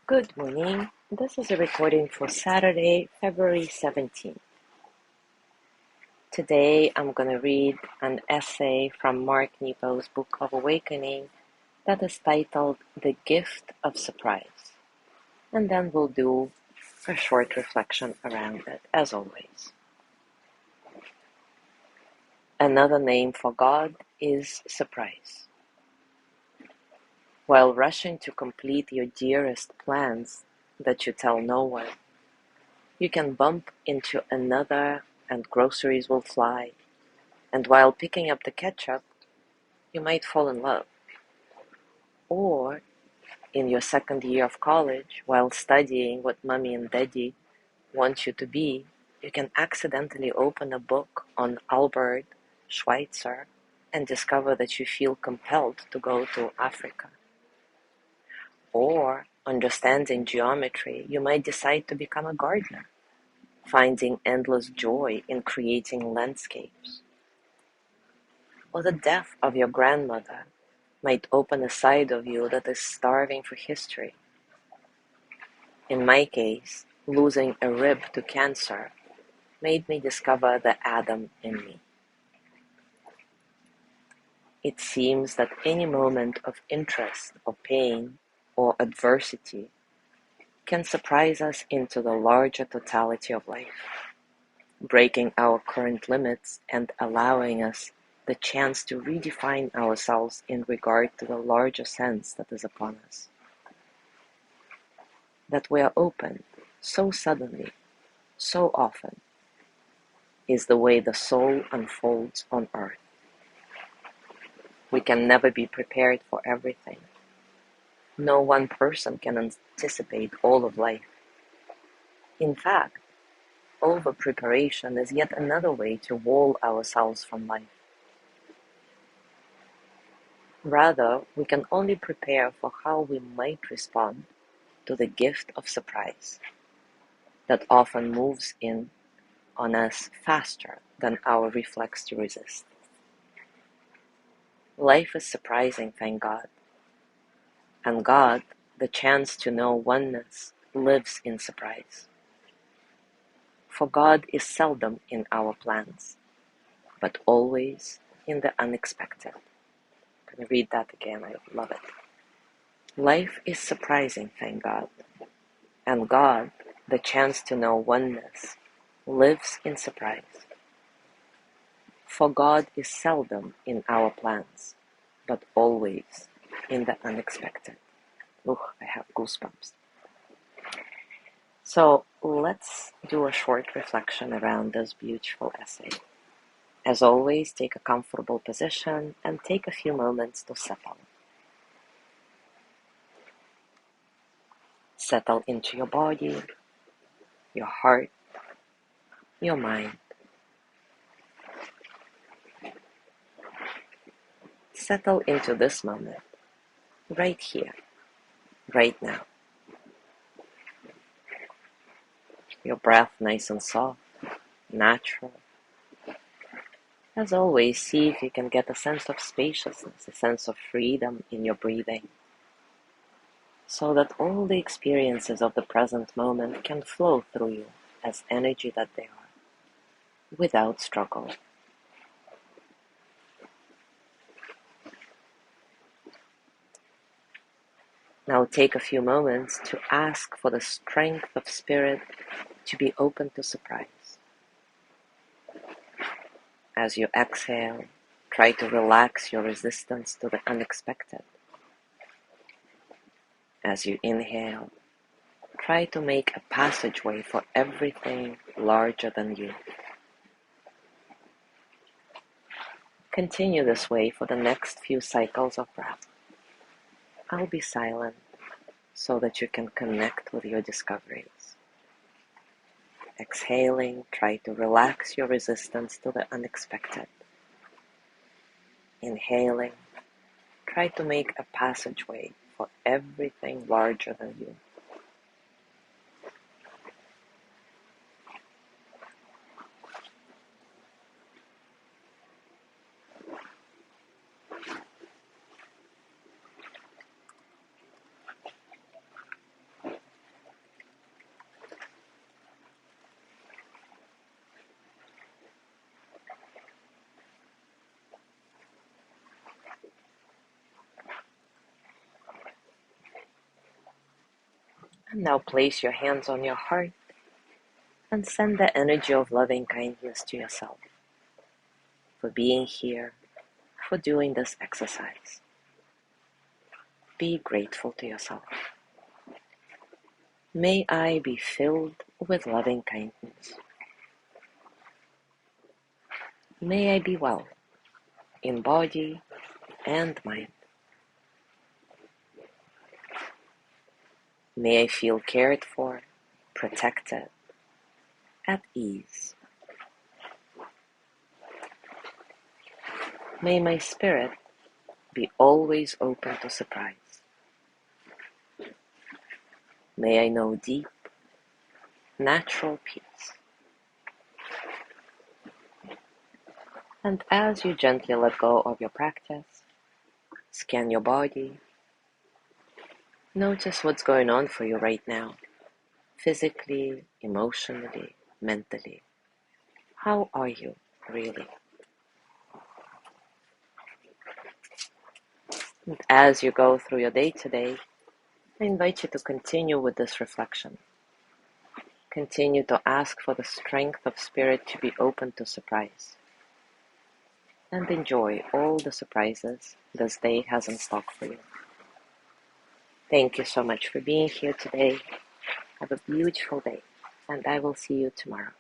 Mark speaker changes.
Speaker 1: Good morning. This is a recording for Saturday, February 17th. Today I'm going to read an essay from Mark Nepo's Book of Awakening that is titled The Gift of Surprise. And then we'll do a short reflection around it, as always. Another name for God is surprise. While rushing to complete your dearest plans that you tell no one, you can bump into another and groceries will fly, and while picking up the ketchup, you might fall in love. Or, in your second year of college, while studying what mommy and daddy want you to be, you can accidentally open a book on Albert Schweitzer and discover that you feel compelled to go to Africa. Or, understanding geometry, you might decide to become a gardener, finding endless joy in creating landscapes. Or the death of your grandmother might open a side of you that is starving for history. In my case, losing a rib to cancer made me discover the Adam in me. It seems that any moment of interest or pain or adversity can surprise us into the larger totality of life, breaking our current limits and allowing us the chance to redefine ourselves in regard to the larger sense that is upon us. That we are open so suddenly, so often, is the way the soul unfolds on earth. We can never be prepared for everything. No one person can anticipate all of life. In fact, over-preparation is yet another way to wall ourselves from life. Rather, we can only prepare for how we might respond to the gift of surprise that often moves in on us faster than our reflex to resist. Life is surprising, thank God. And God, the chance to know oneness, lives in surprise. For God is seldom in our plans, but always in the unexpected. I'm going to read that again, I love it. Life is surprising, thank God. And God, the chance to know oneness, lives in surprise. For God is seldom in our plans, but always in the unexpected. I have goosebumps. So let's do a short reflection around this beautiful essay. As always, take a comfortable position and take a few moments to settle. Settle into your body, your heart, your mind. Settle into this moment, right here, right now. Your breath nice and soft, natural. As always, see if you can get a sense of spaciousness, a sense of freedom in your breathing, so that all the experiences of the present moment can flow through you as energy that they are, without struggle. Now take a few moments to ask for the strength of spirit to be open to surprise. As you exhale, try to relax your resistance to the unexpected. As you inhale, try to make a passageway for everything larger than you. Continue this way for the next few cycles of breath. I'll be silent so that you can connect with your discoveries. Exhaling, try to relax your resistance to the unexpected. Inhaling, try to make a passageway for everything larger than you. And now place your hands on your heart and send the energy of loving kindness to yourself for being here, for doing this exercise. Be grateful to yourself. May I be filled with loving kindness. May I be well in body and mind. May I feel cared for, protected, at ease. May my spirit be always open to surprise. May I know deep, natural peace. And as you gently let go of your practice, scan your body. Notice what's going on for you right now, physically, emotionally, mentally. How are you really? And as you go through your day today, I invite you to continue with this reflection. Continue to ask for the strength of spirit to be open to surprise. And enjoy all the surprises this day has in stock for you. Thank you so much for being here today. Have a beautiful day, and I will see you tomorrow.